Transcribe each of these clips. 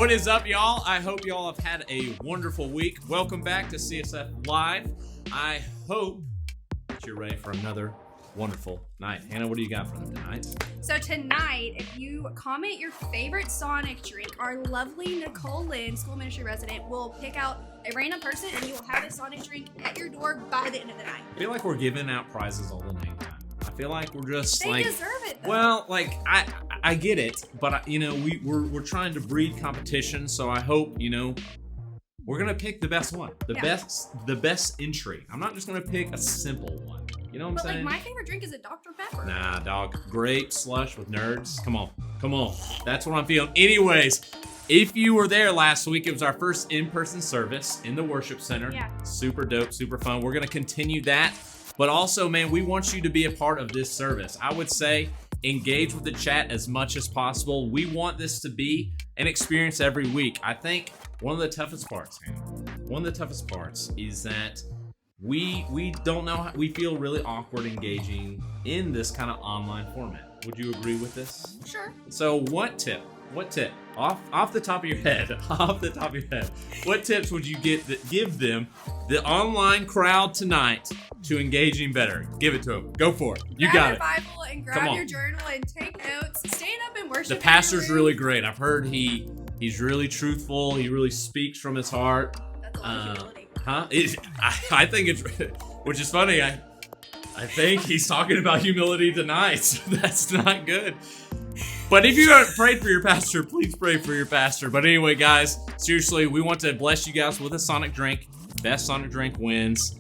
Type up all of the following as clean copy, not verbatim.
What is up, y'all? I hope y'all have had a wonderful week. Welcome back to CSF Live. I hope that you're ready for another wonderful night. Hannah, what do you got for them tonight? So tonight, if you comment your favorite Sonic drink, our lovely Nicole Lynn, school ministry resident, will pick out a random person and you will have a Sonic drink at your door by the end of the night. I feel like we're giving out prizes all the night. I feel like we're just they deserve it, though. Well, like I get it, but we're trying to breed competition, so I hope we're gonna pick the best one, the best entry. I'm not just gonna pick a simple one. You know what I'm saying? Like, my favorite drink is a Dr. Pepper. Nah, dog. Grape slush with nerds. Come on. That's what I'm feeling. Anyways, if you were there last week, it was our first in-person service in the worship center. Yeah. Super dope, super fun. We're gonna continue that. But also, man, we want you to be a part of this service. I would say engage with the chat as much as possible. We want this to be an experience every week. I think one of the toughest parts is that we don't know we feel really awkward engaging in this kind of online format. Would you agree with this? Sure. So what tip off the top of your head, what tips would you give them, the online crowd tonight, to engaging better? Give it to them. Go for it. You got it. Grab your Bible and grab your journal and take notes. Stand up and worship. The pastor's really great. I've heard he's really truthful. He really speaks from his heart. That's a lot of humility. I think it's, which is funny. I think he's talking about humility tonight. So that's not good. But if you haven't prayed for your pastor, please pray for your pastor. But anyway, guys, seriously, we want to bless you guys with a Sonic drink. Best Sonic drink wins.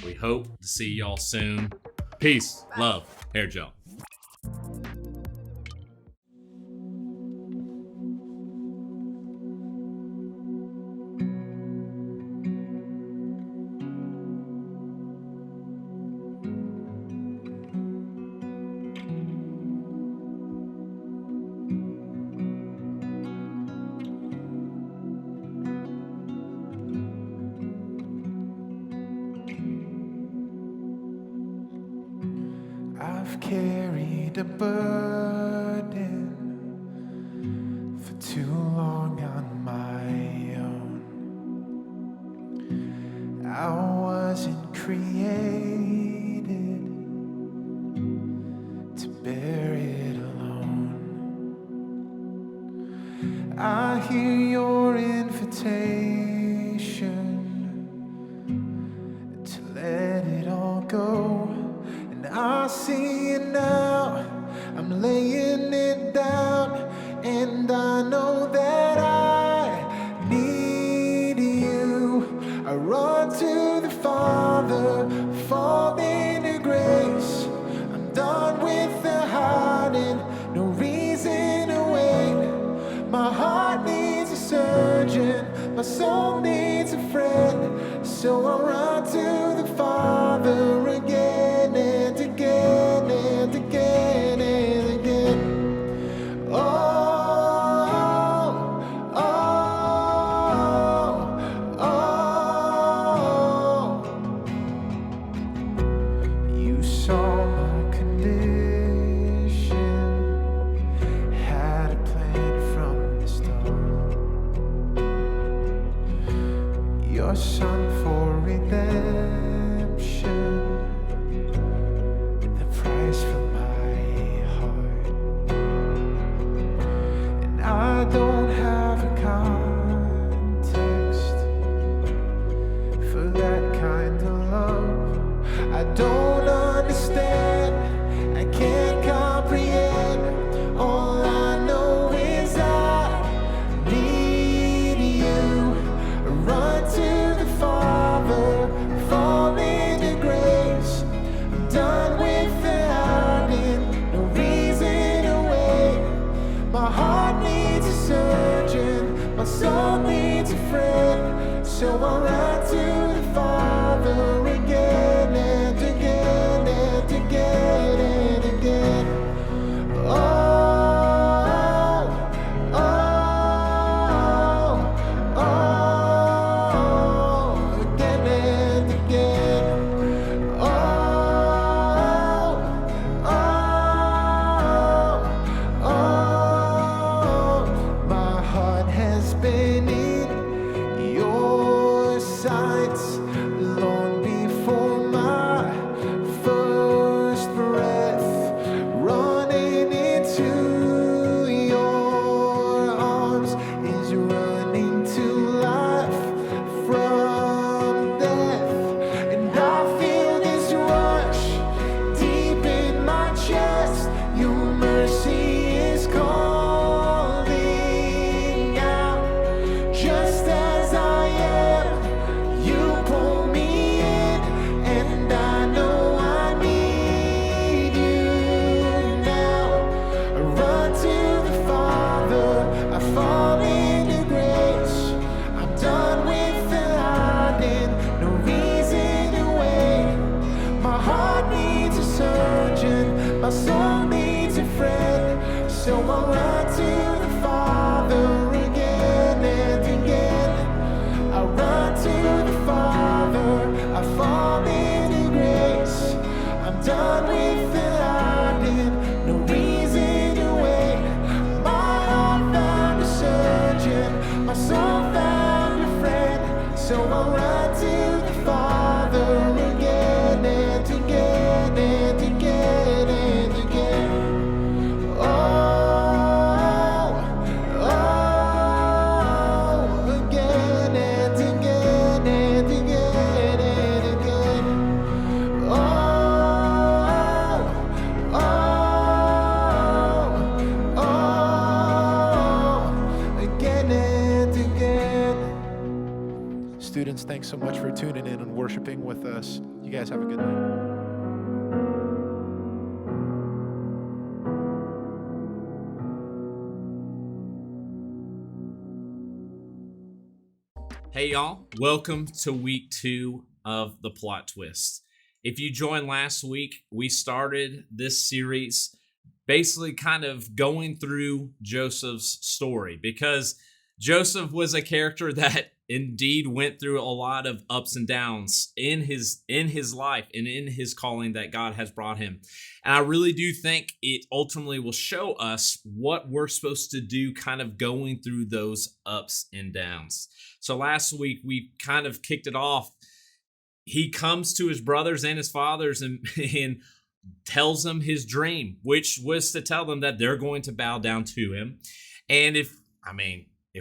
We hope to see y'all soon. Peace, love, hair gel. I've carried a burden for too long on my own. I wasn't created to bear it alone. I hear your invitation to let it all go. I see it now, I'm laying it down, and I know that I need you. I run to the Father, fall into grace. I'm done with the hiding, no reason to wait. My heart needs a surgeon, my soul needs a friend, so I run to the Father again and again and again and again. Oh, oh, oh. You saw my condition, had a plan from the start. Your son for redemption, the price for my heart. And I don't have a context for that kind of love. I don't understand, I can't comprehend. All I know is I need you. Run to the Father, fall into grace. I'm done with the hiding, no reason to wait. My heart needs a surgeon, my soul needs a friend, so I run to the Father again and again and again and again. Oh, oh, oh, again and again. Oh, oh, oh, my heart has So I run to the Father again and again. I run to the Father, I fall into grace. I'm done with the hiding, no reason to wait. My heart found a surgeon, my soul found a friend. So I run to the Father again and again and again and again. Oh, again and again and again and again. Oh, again and again. Students, thanks so much for tuning in and worshiping with us. You guys have a good night. Hey y'all, welcome to week 2 of The Plot Twist. If you joined last week, we started this series basically kind of going through Joseph's story, because Joseph was a character that indeed went through a lot of ups and downs in his life and in his calling that God has brought him. And I really do think it ultimately will show us what we're supposed to do kind of going through those ups and downs. So last week we kind of kicked it off. He comes to his brothers and his fathers and tells them his dream, which was to tell them that they're going to bow down to him. And if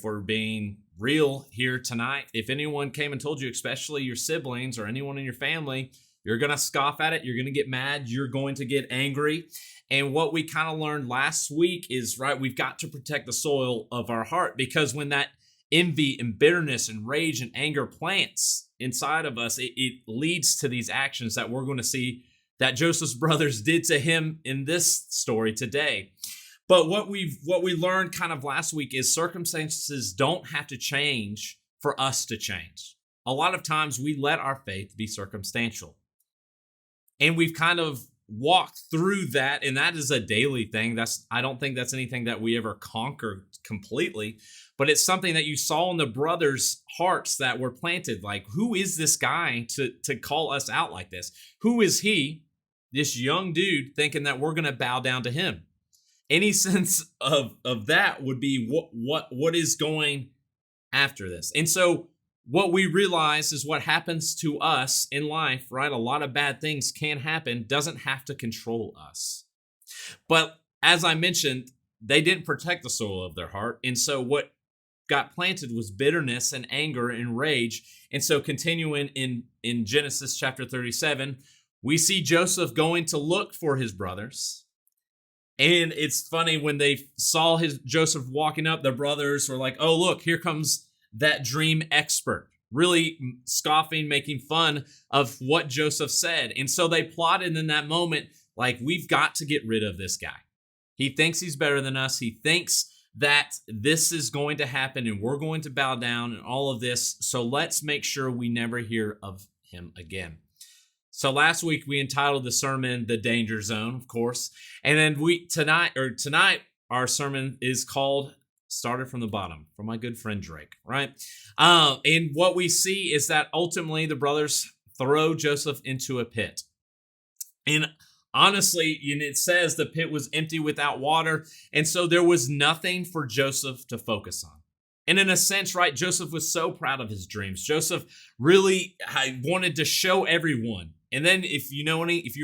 we're being real here tonight, if anyone came and told you, especially your siblings or anyone in your family, you're going to scoff at it, you're going to get mad, you're going to get angry. And what we kind of learned last week is, right, we've got to protect the soil of our heart, because when that envy and bitterness and rage and anger plants inside of us, it leads to these actions that we're going to see that Joseph's brothers did to him in this story today. But what we learned kind of last week is circumstances don't have to change for us to change. A lot of times we let our faith be circumstantial. And we've kind of walked through that, and that is a daily thing. I don't think that's anything that we ever conquer completely, but it's something that you saw in the brothers' hearts that were planted. Like, who is this guy to call us out like this? Who is he, this young dude, thinking that we're going to bow down to him? Any sense of that would be what is going after this. And so what we realize is what happens to us in life, right? A lot of bad things can happen, doesn't have to control us. But as I mentioned, they didn't protect the soul of their heart. And so what got planted was bitterness and anger and rage. And so continuing in Genesis chapter 37, we see Joseph going to look for his brothers. And it's funny, when they saw Joseph walking up, the brothers were like, oh, look, here comes that dream expert, really scoffing, making fun of what Joseph said. And so they plotted in that moment, like, we've got to get rid of this guy. He thinks he's better than us. He thinks that this is going to happen and we're going to bow down and all of this. So let's make sure we never hear of him again. So last week we entitled the sermon "The Danger Zone," of course, and then tonight our sermon is called "Started from the Bottom" from my good friend Drake, right? And what we see is that ultimately the brothers throw Joseph into a pit, and honestly, it says the pit was empty without water, and so there was nothing for Joseph to focus on. And in a sense, right, Joseph was so proud of his dreams. Joseph really wanted to show everyone. And then if you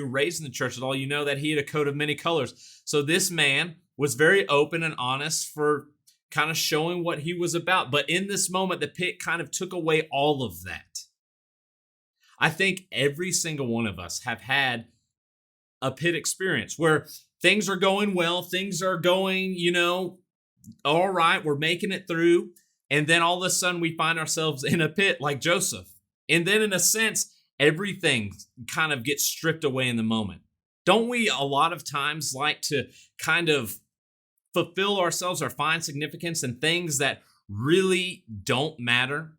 were raised in the church at all, you know that he had a coat of many colors. So this man was very open and honest for kind of showing what he was about. But in this moment, the pit kind of took away all of that. I think every single one of us have had a pit experience where things are going well, things are going, all right, we're making it through. And then all of a sudden we find ourselves in a pit like Joseph. And then in a sense, everything kind of gets stripped away in the moment. Don't we a lot of times like to kind of fulfill ourselves or find significance in things that really don't matter?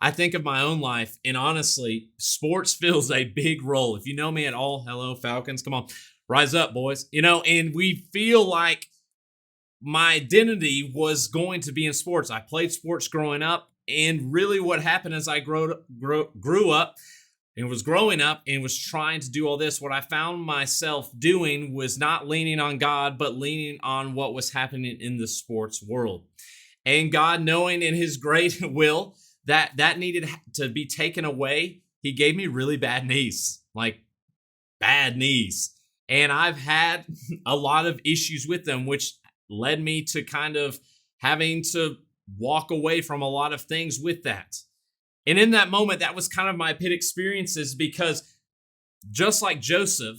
I think of my own life, and honestly, sports fills a big role. If you know me at all, hello, Falcons, come on, rise up, boys. And we feel like my identity was going to be in sports. I played sports growing up, and really what happened as I grew up and was growing up and was trying to do all this, what I found myself doing was not leaning on God, but leaning on what was happening in the sports world. And God, knowing in his great will that that needed to be taken away, he gave me really bad knees, like bad knees. And I've had a lot of issues with them, which led me to kind of having to walk away from a lot of things with that. And in that moment, that was kind of my pit experiences, because just like Joseph,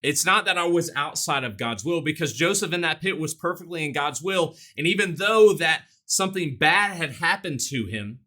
it's not that I was outside of God's will, because Joseph in that pit was perfectly in God's will. And even though that something bad had happened to him,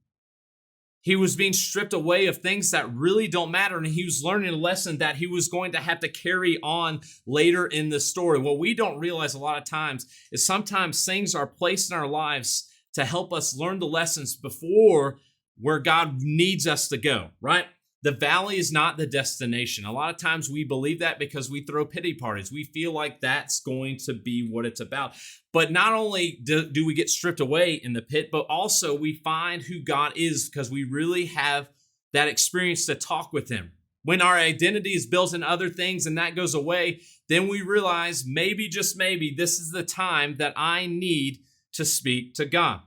he was being stripped away of things that really don't matter. And he was learning a lesson that he was going to have to carry on later in the story. What we don't realize a lot of times is sometimes things are placed in our lives to help us learn the lessons before where God needs us to go, right? The valley is not the destination. A lot of times we believe that because we throw pity parties. We feel like that's going to be what it's about. But not only do we get stripped away in the pit, but also we find who God is because we really have that experience to talk with him. When our identity is built in other things and that goes away, then we realize maybe, just maybe, this is the time that I need to speak to God.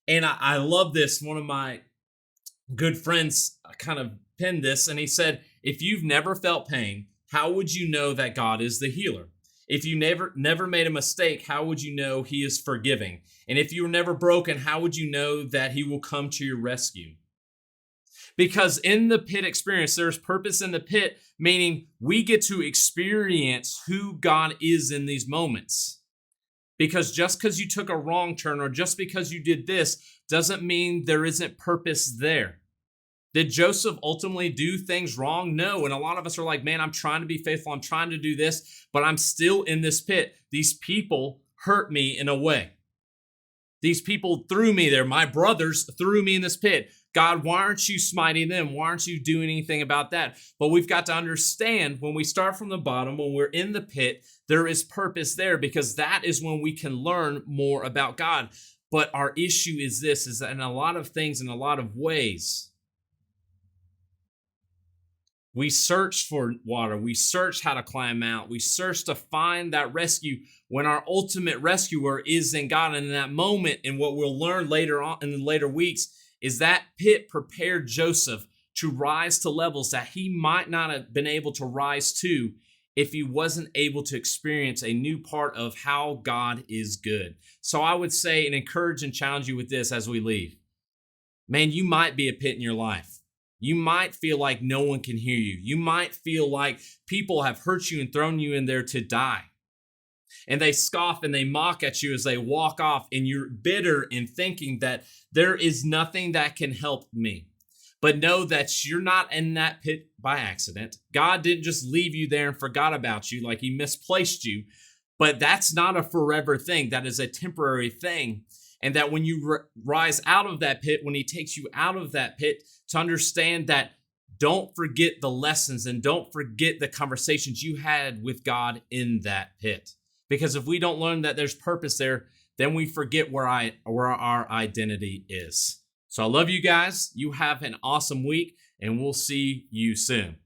And I love this. One of my good friends kind of penned this, and he said, if you've never felt pain, how would you know that God is the healer? If you never made a mistake, how would you know he is forgiving? And if you were never broken, how would you know that he will come to your rescue? Because in the pit experience, there's purpose in the pit, meaning we get to experience who God is in these moments. Because just because you took a wrong turn or just because you did this doesn't mean there isn't purpose there. Did Joseph ultimately do things wrong? No. And a lot of us are like, man, I'm trying to be faithful. I'm trying to do this, but I'm still in this pit. These people hurt me in a way. These people threw me there. My brothers threw me in this pit. God, why aren't you smiting them? Why aren't you doing anything about that? But we've got to understand when we start from the bottom, when we're in the pit, there is purpose there, because that is when we can learn more about God. But our issue is this, is that in a lot of things, in a lot of ways, we search for water. We search how to climb out. We search to find that rescue when our ultimate rescuer is in God. And in that moment, and what we'll learn later on in the later weeks, is that pit prepared Joseph to rise to levels that he might not have been able to rise to if he wasn't able to experience a new part of how God is good. So I would say and encourage and challenge you with this as we leave. Man, you might be a pit in your life. You might feel like no one can hear you. You might feel like people have hurt you and thrown you in there to die. And they scoff and they mock at you as they walk off, and you're bitter in thinking that there is nothing that can help me. But know that you're not in that pit by accident. God didn't just leave you there and forgot about you like he misplaced you. But that's not a forever thing. That is a temporary thing. And that when you rise out of that pit, when he takes you out of that pit, to understand that don't forget the lessons and don't forget the conversations you had with God in that pit. Because if we don't learn that there's purpose there, then we forget where our identity is. So I love you guys. You have an awesome week, and we'll see you soon.